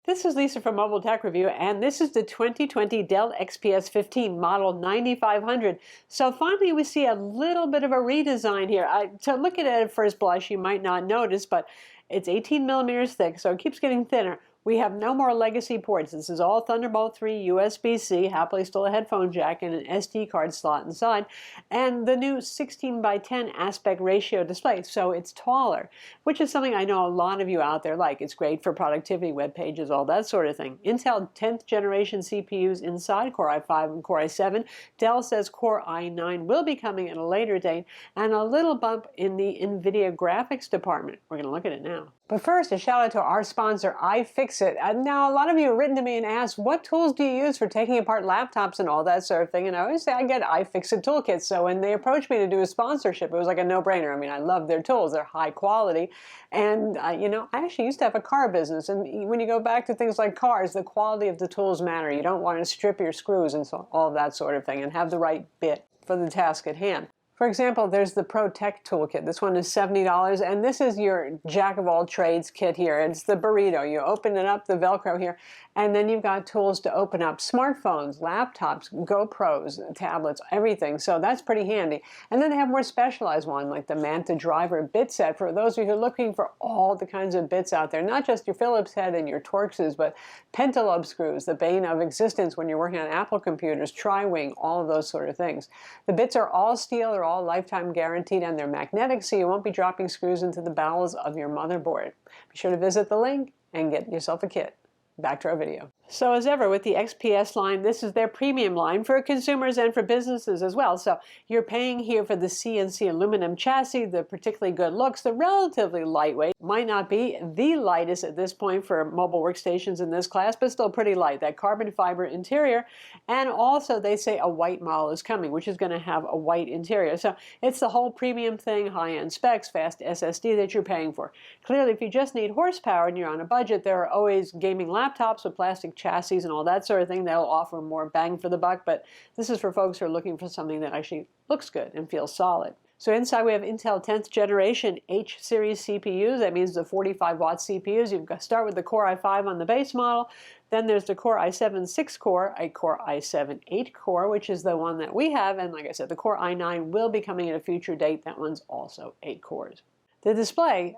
This is Lisa from Mobile Tech Review, and this is the 2020 Dell XPS 15 model 9500. So finally we see a little bit of a redesign here. To look at it at first blush, you might not notice, but it's 18 millimeters thick, so it keeps getting thinner. We have no more legacy ports. This is all Thunderbolt 3, USB-C, happily still a headphone jack, and an SD card slot inside, and the new 16:10 aspect ratio display, so it's taller, which is something I know a lot of you out there like. It's great for productivity, web pages, all that sort of thing. Intel 10th generation CPUs inside, Core i5 and Core i7. Dell says Core i9 will be coming at a later date, and a little bump in the NVIDIA graphics department. We're going to look at it now. But first, a shout out to our sponsor, iFixit. Now, a lot of you have written to me and asked, what tools do you use for taking apart laptops and all that sort of thing? And I always say I get iFixit toolkits. So when they approached me to do a sponsorship, it was like a no-brainer. I mean, I love their tools. They're high quality. And, you know, I actually used to have a car business. And when you go back to things like cars, the quality of the tools matter. You don't want to strip your screws and so, all of that sort of thing, and have the right bit for the task at hand. For example, there's the Pro Tech Toolkit. This one is $70, and this is your jack-of-all-trades kit here. It's the burrito. You open it up, the Velcro here, and then you've got tools to open up smartphones, laptops, GoPros, tablets, everything. So that's pretty handy. And then they have more specialized ones, like the Manta Driver bit set, for those of you who are looking for all the kinds of bits out there, not just your Phillips head and your Torxes, but pentalobe screws, the bane of existence when you're working on Apple computers, tri-wing, all of those sort of things. The bits are all steel, they're all lifetime guaranteed, and they're magnetic, so you won't be dropping screws into the bowels of your motherboard. Be sure to visit the link and get yourself a kit. Back to our video. So as ever with the XPS line, this is their premium line for consumers and for businesses as well. So you're paying here for the CNC aluminum chassis, the particularly good looks, the relatively lightweight. Might not be the lightest at this point for mobile workstations in this class, but still pretty light. That carbon fiber interior, and also they say a white model is coming, which is going to have a white interior. So it's the whole premium thing, high-end specs, fast SSD that you're paying for. Clearly, if you just need horsepower and you're on a budget, there are always gaming laptops with plastic chassis and all that sort of thing. They'll offer more bang for the buck, but this is for folks who are looking for something that actually looks good and feels solid. So inside we have Intel 10th generation H series CPUs. That means the 45-watt CPUs. You've got to start with the Core i5 on the base model. Then there's the Core i7 6-core, a Core i7 8-core, which is the one that we have. And like I said, the Core i9 will be coming at a future date. That one's also 8 cores. The display,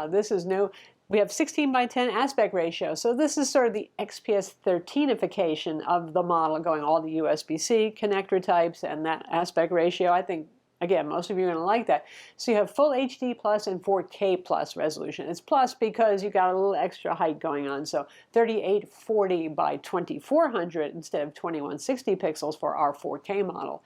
this is new. We have 16:10 aspect ratio, so this is sort of the XPS 13ification of the model, going all the USB-C connector types and that aspect ratio. I think, again, most of you are going to like that. So you have full HD plus and 4K plus resolution. It's plus because you got a little extra height going on, so 3840 by 2400 instead of 2160 pixels for our 4K model.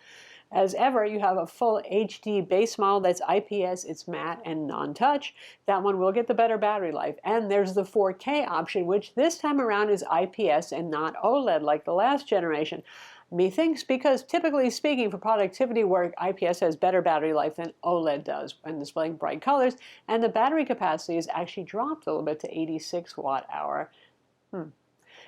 As ever, you have a full HD base model that's IPS, it's matte and non-touch. That one will get the better battery life. And there's the 4K option, which this time around is IPS and not OLED like the last generation. Methinks because typically speaking for productivity work, IPS has better battery life than OLED does when displaying bright colors, and the battery capacity is actually dropped a little bit to 86 watt-hour.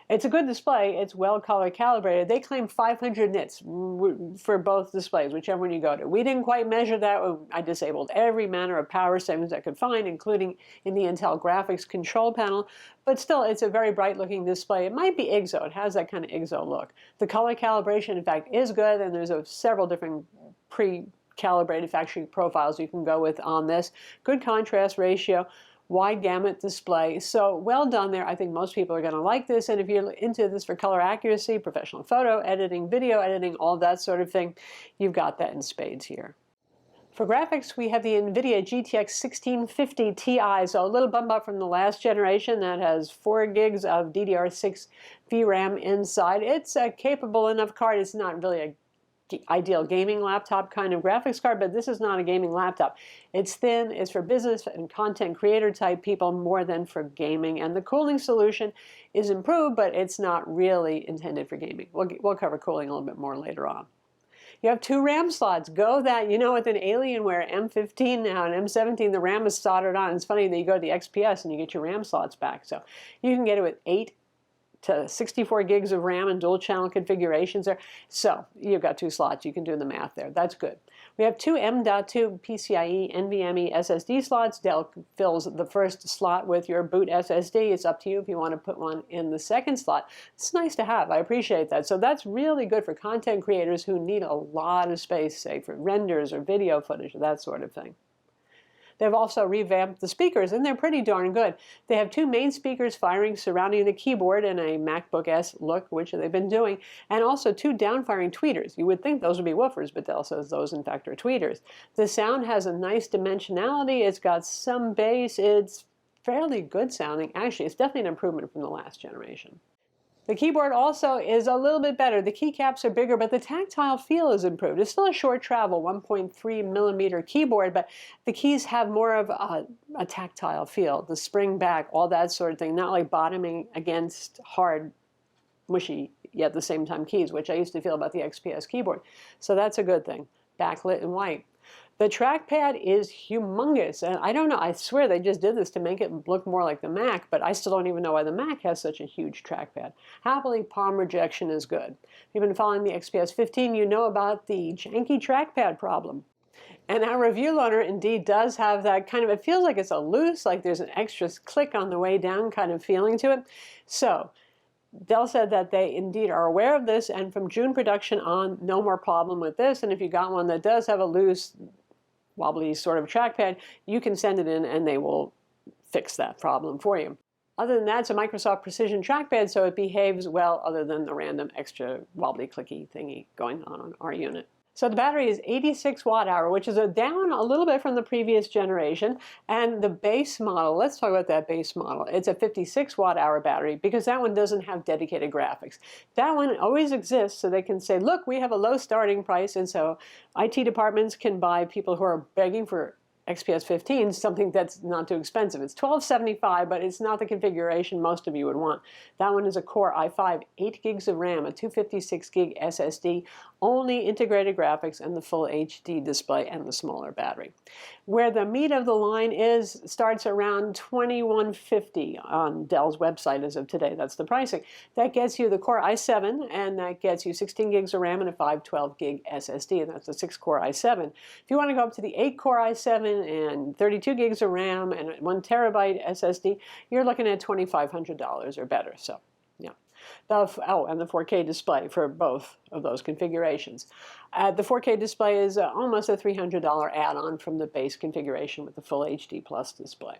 It's a good display. It's well color calibrated. They claim 500 nits for both displays, whichever one you go to. We didn't quite measure that. I disabled every manner of power settings I could find, including in the Intel graphics control panel. But still, it's a very bright looking display. It might be IGZO. It has that kind of IGZO look. The color calibration, in fact, is good, and there's several different pre-calibrated factory profiles you can go with on this. Good contrast ratio. Wide gamut display. So well done there. I think most people are going to like this. And if you're into this for color accuracy, professional photo editing, video editing, all that sort of thing, you've got that in spades here. For graphics, we have the NVIDIA GTX 1650 Ti, so a little bump up from the last generation that has 4 gigs of DDR6 VRAM inside. It's a capable enough card. It's not really a ideal gaming laptop kind of graphics card, but this is not a gaming laptop. It's thin, it's for business and content creator type people more than for gaming, and the cooling solution is improved, but it's not really intended for gaming. We'll cover cooling a little bit more later on. You have 2 RAM slots. Go that, you know, with an Alienware M15 now and M17, the RAM is soldered on. It's funny that you go to the XPS and you get your RAM slots back. So you can get it with 8 to 64 gigs of RAM and dual channel configurations there. So you've got 2 slots. You can do the math there. That's good. We have two M.2 PCIe NVMe SSD slots. Dell fills the first slot with your boot SSD. It's up to you if you want to put one in the second slot. It's nice to have. I appreciate that. So that's really good for content creators who need a lot of space, say for renders or video footage or that sort of thing. They've also revamped the speakers, and they're pretty darn good. They have two main speakers firing surrounding the keyboard in a MacBook S look, which they've been doing, and also two down-firing tweeters. You would think those would be woofers, but Dell says those, in fact, are tweeters. The sound has a nice dimensionality. It's got some bass. It's fairly good sounding. Actually, it's definitely an improvement from the last generation. The keyboard also is a little bit better. The keycaps are bigger, but the tactile feel is improved. It's still a short travel, 1.3 millimeter keyboard, but the keys have more of a tactile feel. The spring back, all that sort of thing, not like bottoming against hard, mushy, yet at the same time keys, which I used to feel about the XPS keyboard. So that's a good thing. Backlit and white. The trackpad is humongous, and I don't know, I swear they just did this to make it look more like the Mac, but I still don't even know why the Mac has such a huge trackpad. Happily, palm rejection is good. If you've been following the XPS 15, you know about the janky trackpad problem. And our review loaner indeed does have that kind of, it feels like it's a loose, like there's an extra click on the way down kind of feeling to it. So, Dell said that they indeed are aware of this, and from June production on, no more problem with this. And if you got one that does have a loose, wobbly sort of trackpad, you can send it in and they will fix that problem for you. Other than that, it's a Microsoft Precision trackpad, so it behaves well other than the random extra wobbly clicky thingy going on our unit. So the battery is 86 watt-hour, which is down a little bit from the previous generation. And the base model, let's talk about that base model. It's a 56 watt-hour battery because that one doesn't have dedicated graphics. That one always exists so they can say, look, we have a low starting price, and so IT departments can buy people who are begging for XPS 15, something that's not too expensive. It's $1275, but it's not the configuration most of you would want. That one is a Core i5, 8 gigs of RAM, a 256 gig SSD, only integrated graphics and the full HD display and the smaller battery. Where the meat of the line is starts around $2150 on Dell's website as of today. That's the pricing. That gets you the Core i7, and that gets you 16 gigs of RAM and a 512 gig SSD, and that's a 6-core i7. If you want to go up to the 8-core i7 and 32 gigs of RAM and 1 terabyte SSD, you're looking at $2,500 or better. So, yeah. And the 4K display for both of those configurations. The 4K display is almost a $300 add-on from the base configuration with the full HD Plus display.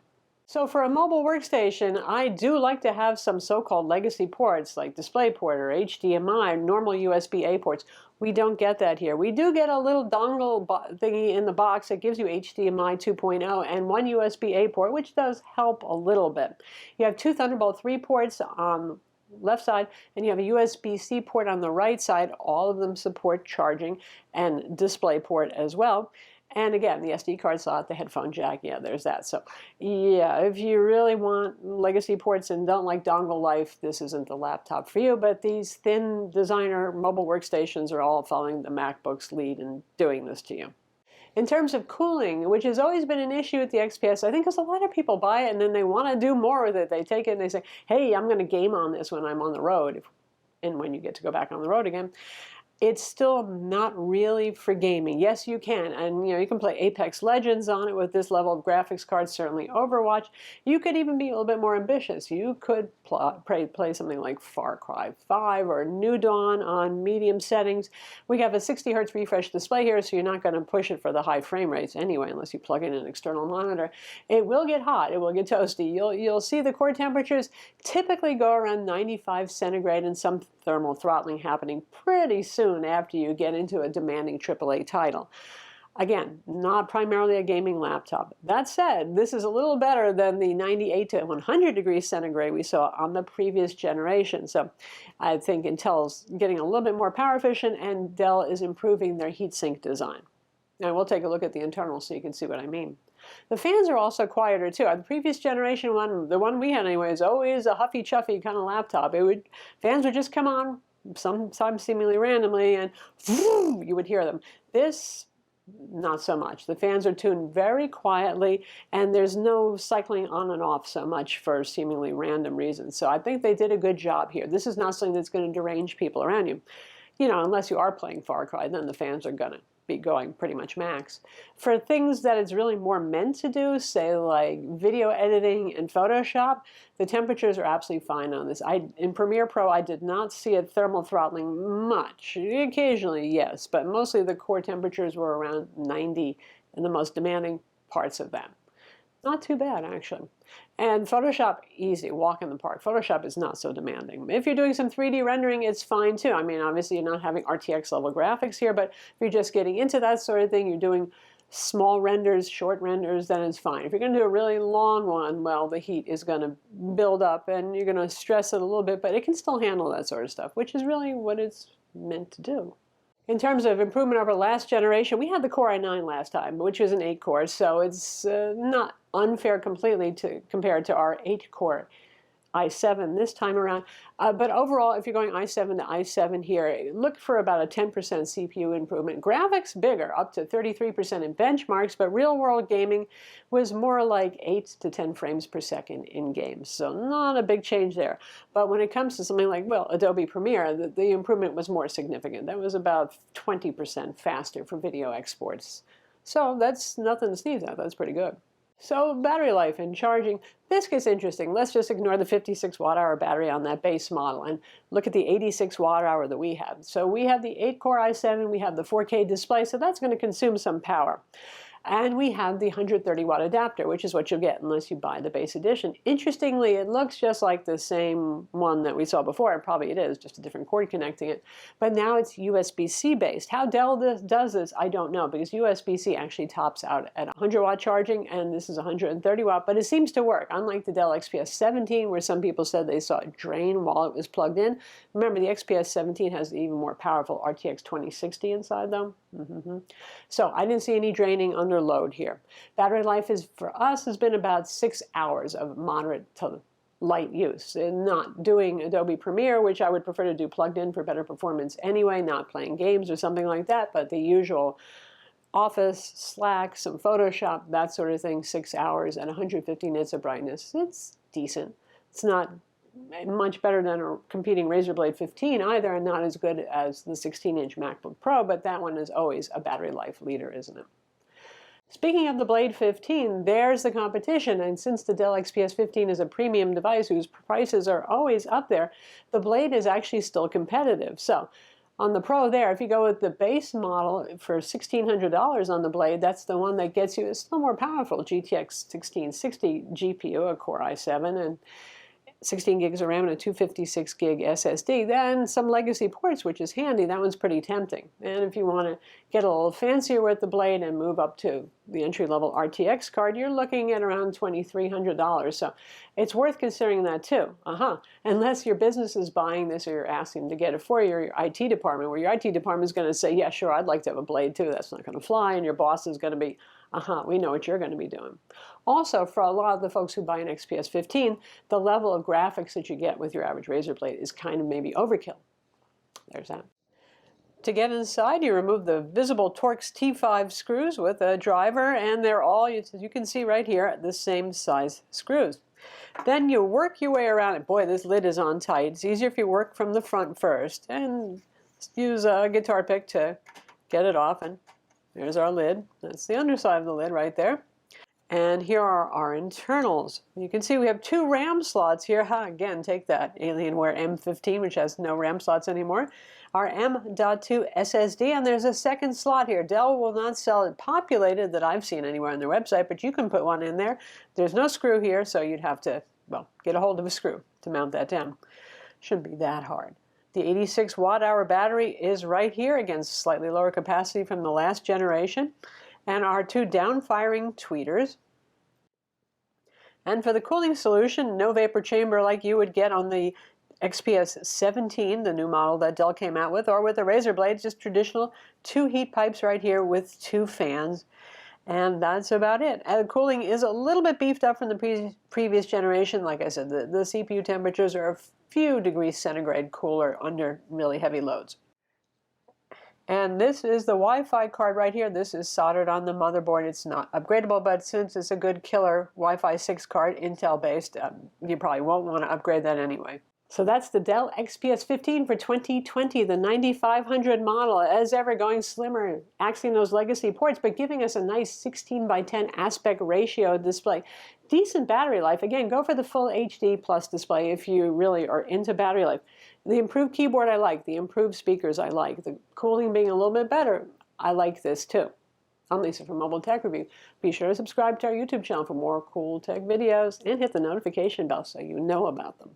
So for a mobile workstation, I do like to have some so-called legacy ports like DisplayPort or HDMI, normal USB-A ports. We don't get that here. We do get a little dongle thingy in the box that gives you HDMI 2.0 and one USB-A port, which does help a little bit. You have two Thunderbolt 3 ports on the left side, and you have a USB-C port on the right side. All of them support charging and DisplayPort as well. And again, the SD card slot, the headphone jack, yeah, there's that. So yeah, if you really want legacy ports and don't like dongle life, this isn't the laptop for you. But these thin designer mobile workstations are all following the MacBook's lead in doing this to you. In terms of cooling, which has always been an issue with the XPS, I think because a lot of people buy it and then they want to do more with it. They take it and they say, hey, I'm going to game on this when I'm on the road, and when you get to go back on the road again. It's still not really for gaming. Yes, you can, and you can play Apex Legends on it with this level of graphics card, certainly Overwatch. You could even be a little bit more ambitious. You could play something like Far Cry 5 or New Dawn on medium settings. We have a 60 hertz refresh display here, so you're not going to push it for the high frame rates anyway, unless you plug in an external monitor. It will get hot. It will get toasty. You'll see the core temperatures typically go around 95 centigrade and some thermal throttling happening pretty soon after you get into a demanding AAA title. Again, not primarily a gaming laptop. That said, this is a little better than the 98 to 100 degrees centigrade we saw on the previous generation. So I think Intel's getting a little bit more power efficient, and Dell is improving their heatsink design. Now we'll take a look at the internals so you can see what I mean. The fans are also quieter too. On the previous generation one, the one we had anyway, is always a huffy-chuffy kind of laptop. Fans would just come on, sometimes seemingly randomly, and you would hear them. This, not so much. The fans are tuned very quietly, and there's no cycling on and off so much for seemingly random reasons. So I think they did a good job here. This is not something that's going to derange people around you. Unless you are playing Far Cry, then the fans are going to be going pretty much max. For things that it's really more meant to do, say like video editing and Photoshop, the temperatures are absolutely fine on this. In Premiere Pro, I did not see it thermal throttling much. Occasionally, yes, but mostly the core temperatures were around 90 in the most demanding parts of them. Not too bad, actually. And Photoshop, easy, walk in the park. Photoshop is not so demanding. If you're doing some 3D rendering, it's fine too. I mean, obviously you're not having RTX level graphics here, but if you're just getting into that sort of thing, you're doing small renders, short renders, then it's fine. If you're going to do a really long one, well, the heat is going to build up and you're going to stress it a little bit, but it can still handle that sort of stuff, which is really what it's meant to do. In terms of improvement over last generation, we had the Core i9 last time, which was an 8-core, so it's not unfair completely to compare it to our 8-core i7 this time around. But overall, if you're going i7 to i7 here, look for about a 10% CPU improvement. Graphics bigger, up to 33% in benchmarks, but real-world gaming was more like 8 to 10 frames per second in games. So not a big change there. But when it comes to something like, well, Adobe Premiere, the improvement was more significant. That was about 20% faster for video exports. So that's nothing to sneeze at. That's pretty good. So battery life and charging, this gets interesting. Let's just ignore the 56 watt-hour battery on that base model and look at the 86 watt-hour that we have. So we have the 8-core i7, we have the 4K display, so that's going to consume some power. And we have the 130 watt adapter, which is what you'll get unless you buy the base edition. Interestingly, it looks just like the same one that we saw before, and probably it is, just a different cord connecting it. But now it's USB-C based. How Dell does this, I don't know, because USB-C actually tops out at 100 watt charging, and this is 130 watt, but it seems to work, unlike the Dell XPS 17, where some people said they saw it drain while it was plugged in. Remember, the XPS 17 has the even more powerful RTX 2060 inside, though. So I didn't see any draining under load here. Battery life for us has been about 6 hours of moderate to light use. And not doing Adobe Premiere, which I would prefer to do plugged in for better performance anyway, not playing games or something like that, but the usual Office, Slack, some Photoshop, that sort of thing, 6 hours at 150 nits of brightness. It's decent. It's not much better than a competing Razer Blade 15 either, and not as good as the 16-inch MacBook Pro, but that one is always a battery life leader, isn't it? Speaking of the Blade 15, there's the competition, and since the Dell XPS 15 is a premium device whose prices are always up there, the Blade is actually still competitive. So on the Pro there, if you go with the base model for $1,600 on the Blade, that's the one that gets you, it's still more powerful, GTX 1660 GPU, a Core i7, and 16 gigs of RAM and a 256 gig SSD, then some legacy ports, which is handy. That one's pretty tempting. And if you want to get a little fancier with the Blade and move up to the entry-level RTX card, you're looking at around $2,300. So it's worth considering that too. Unless your business is buying this or you're asking to get it for your IT department, where your IT department is going to say, yeah, sure, I'd like to have a Blade too. That's not going to fly. And your boss is going to be, we know what you're going to be doing. Also, for a lot of the folks who buy an XPS 15, the level of graphics that you get with your average Razer Blade is kind of maybe overkill. There's that. To get inside, you remove the visible Torx T5 screws with a driver, and they're all, as you can see right here, the same size screws. Then you work your way around it. Boy, this lid is on tight. It's easier if you work from the front first, and use a guitar pick to get it off, and there's our lid. That's the underside of the lid right there. And here are our internals. You can see we have 2 RAM slots here. Again, take that Alienware M15, which has no RAM slots anymore. Our M.2 SSD, and there's a second slot here. Dell will not sell it populated that I've seen anywhere on their website, but you can put one in there. There's no screw here, so you'd have to, well, get a hold of a screw to mount that down. Shouldn't be that hard. The 86 watt-hour battery is right here, again, slightly lower capacity from the last generation. And our 2 down-firing tweeters. And for the cooling solution, no vapor chamber like you would get on the XPS 17, the new model that Dell came out with, or with the Razer Blade, just traditional 2 heat pipes right here with 2 fans. And that's about it. And the cooling is a little bit beefed up from the previous generation. Like I said, the CPU temperatures are a few degrees centigrade cooler under really heavy loads. And this is the Wi-Fi card right here. This is soldered on the motherboard. It's not upgradable, but since it's a good killer Wi-Fi 6 card, Intel-based, you probably won't want to upgrade that anyway. So that's the Dell XPS 15 for 2020, the 9500 model, as ever going slimmer, axing those legacy ports, but giving us a nice 16 by 10 aspect ratio display. Decent battery life. Again, go for the full HD plus display if you really are into battery life. The improved keyboard I like, the improved speakers I like, the cooling being a little bit better, I like this too. I'm Lisa from Mobile Tech Review. Be sure to subscribe to our YouTube channel for more cool tech videos and hit the notification bell so you know about them.